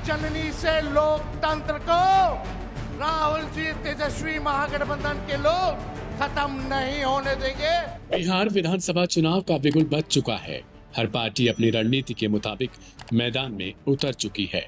चलनी से लोकतंत्र को राहुल जी तेजस्वी महागठबंधन के लोग खत्म नहीं होने देंगे। बिहार विधानसभा चुनाव का बिगुल बज चुका है। हर पार्टी अपनी रणनीति के मुताबिक मैदान में उतर चुकी है।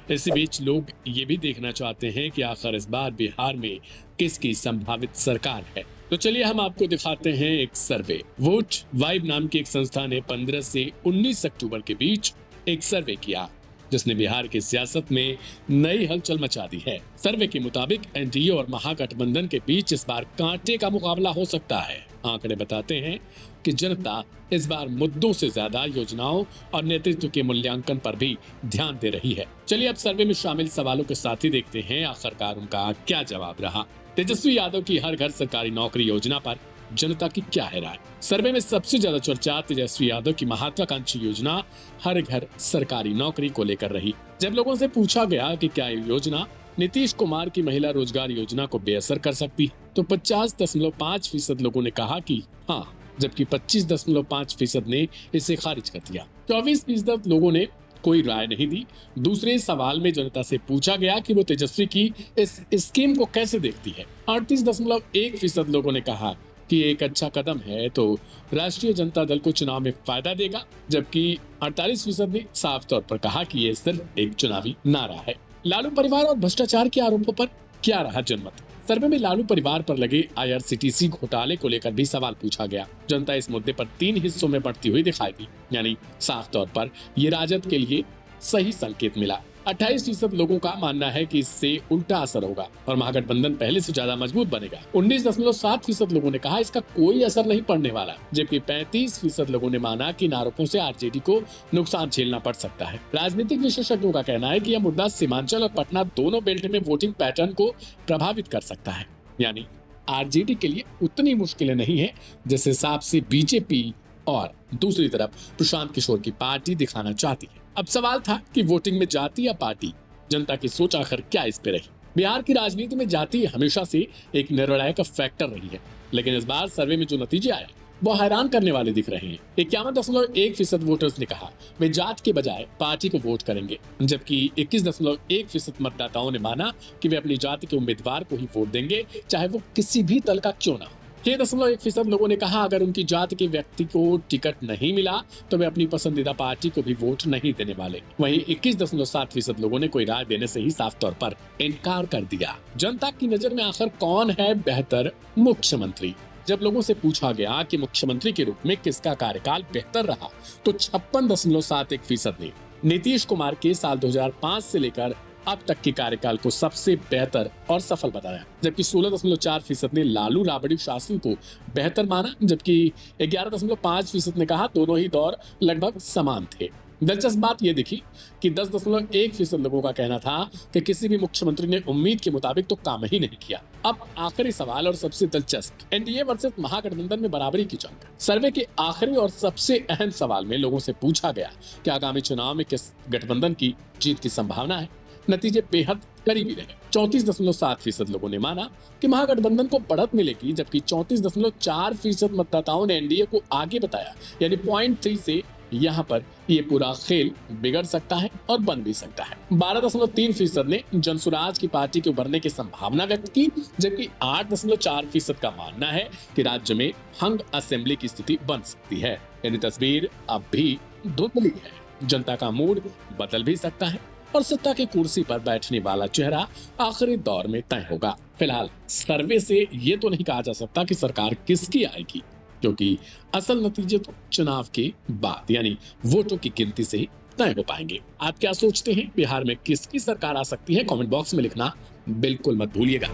इसी बीच लोग ये भी देखना चाहते हैं कि आखिर इस बार बिहार में किसकी संभावित सरकार है। तो चलिए हम आपको दिखाते हैं एक सर्वे। वोट वाइब नाम की एक संस्था ने 15 से 19 अक्टूबर के बीच एक सर्वे किया, जिसने बिहार की सियासत में नई हलचल मचा दी है। सर्वे के मुताबिक एनडीए और महागठबंधन के बीच इस बार कांटे का मुकाबला हो सकता है। आंकड़े बताते हैं कि जनता इस बार मुद्दों से ज्यादा योजनाओं और नेतृत्व के मूल्यांकन पर भी ध्यान दे रही है। चलिए अब सर्वे में शामिल सवालों के साथ ही देखते हैं आखिरकार उनका क्या जवाब रहा। तेजस्वी यादव की हर घर सरकारी नौकरी योजना पर जनता की क्या है राय। सर्वे में सबसे ज्यादा चर्चा तेजस्वी यादव की महत्वाकांक्षी योजना हर घर सरकारी नौकरी को लेकर रही। जब लोगों से पूछा गया कि क्या ये योजना नीतीश कुमार की महिला रोजगार योजना को बेअसर कर सकती है, तो 50.5% लोगों ने कहा कि हाँ, जबकि 25.5% ने इसे खारिज कर दिया। 24% लोगों ने कोई राय नहीं दी। दूसरे सवाल में जनता से पूछा गया कि वो तेजस्वी की इस स्कीम को कैसे देखती है। 38.1% लोगों ने कहा कि एक अच्छा कदम है, तो राष्ट्रीय जनता दल को चुनाव में फायदा देगा, जबकि 48% ने साफ तौर पर कहा कि ये सिर्फ एक चुनावी नारा है। लालू परिवार और भ्रष्टाचार के आरोपों पर क्या रहा जनमत। सर्वे में लालू परिवार पर लगे IRCTC घोटाले को लेकर भी सवाल पूछा गया। जनता इस मुद्दे पर 3 हिस्सों में बढ़ती हुई दिखाई दी, यानी साफ तौर पर ये राजद के लिए सही संकेत मिला। 28% लोगों का मानना है कि इससे उल्टा असर होगा और महागठबंधन पहले से ज्यादा मजबूत बनेगा। 19.7% लोगों ने कहा इसका कोई असर नहीं पड़ने वाला, जबकि 35% लोगों ने माना कि इन आरोपों से आरजेडी को नुकसान झेलना पड़ सकता है। राजनीतिक विशेषज्ञों का कहना है कि यह मुद्दा सीमांचल और पटना दोनों बेल्ट में वोटिंग पैटर्न को प्रभावित कर सकता है, यानी आरजेडी के लिए उतनी मुश्किलें नहीं है जिस हिसाब से बीजेपी और दूसरी तरफ प्रशांत किशोर की पार्टी दिखाना चाहती है। अब सवाल था कि वोटिंग में जाति या पार्टी, जनता की सोच आखिर क्या इस पे रही। बिहार की राजनीति में जाति हमेशा से एक निर्णायक फैक्टर रही है, लेकिन इस बार सर्वे में जो नतीजे आए वो हैरान करने वाले दिख रहे हैं। 51.1% वोटर्स ने कहा वे जात के बजाय पार्टी को वोट करेंगे, जबकि 21.1% मतदाताओं ने माना कि वे अपनी जाति के उम्मीदवार को ही वोट देंगे, चाहे वो किसी भी दल का क्यों ना हो। 6.1% लोगों ने कहा अगर उनकी जाति के व्यक्ति को टिकट नहीं मिला तो वे अपनी पसंदीदा पार्टी को भी वोट नहीं देने वाले। वहीं 21.7% लोगों ने कोई राय देने से ही साफ तौर पर इनकार कर दिया। जनता की नजर में आखिर कौन है बेहतर मुख्यमंत्री। जब लोगों से पूछा गया कि मुख्यमंत्री के रूप में किसका कार्यकाल बेहतर रहा, तो 56.71% ने नीतीश कुमार के साल 2005 से लेकर अब तक के कार्यकाल को सबसे बेहतर और सफल बताया, जबकि 16.4% ने लालू राबड़ी शासन को बेहतर माना, जबकि 11.5% ने कहा दोनों ही दौर लगभग समान थे। दिलचस्प बात यह दिखी कि 10.1% लोगों का कहना था कि किसी भी मुख्यमंत्री ने उम्मीद के मुताबिक तो काम ही नहीं किया। अब आखिरी सवाल और सबसे दिलचस्प, एनडीए वर्सेस महागठबंधन में बराबरी की जंग। सर्वे के आखिरी और सबसे अहम सवाल में लोगों से पूछा गया कि आगामी चुनाव में किस गठबंधन की जीत की संभावना है। नतीजे बेहद करीबी रहे। 34.7% लोगों ने माना कि महागठबंधन को बढ़त मिलेगी, जबकि 34.4% मतदाताओं ने एनडीए को आगे बताया, यानी 0.3 से यहाँ पर ये पूरा खेल बिगड़ सकता है और बन भी सकता है। 12.3% ने जनसुराज की पार्टी के उभरने की संभावना व्यक्त की, जबकि 8.4% का मानना है कि राज्य में हंग असेंबली की स्थिति बन सकती है, यानी तस्वीर अब भी धुंधली है। जनता का मूड बदल भी सकता है और सत्ता की कुर्सी पर बैठने वाला चेहरा आखिरी दौर में तय होगा। फिलहाल सर्वे से ये तो नहीं कहा जा सकता कि सरकार किसकी आएगी, क्योंकि असल नतीजे तो चुनाव के बाद यानी वोटों की गिनती से ही तय हो पाएंगे। आप क्या सोचते हैं, बिहार में किसकी सरकार आ सकती है? कमेंट बॉक्स में लिखना बिल्कुल मत भूलिएगा।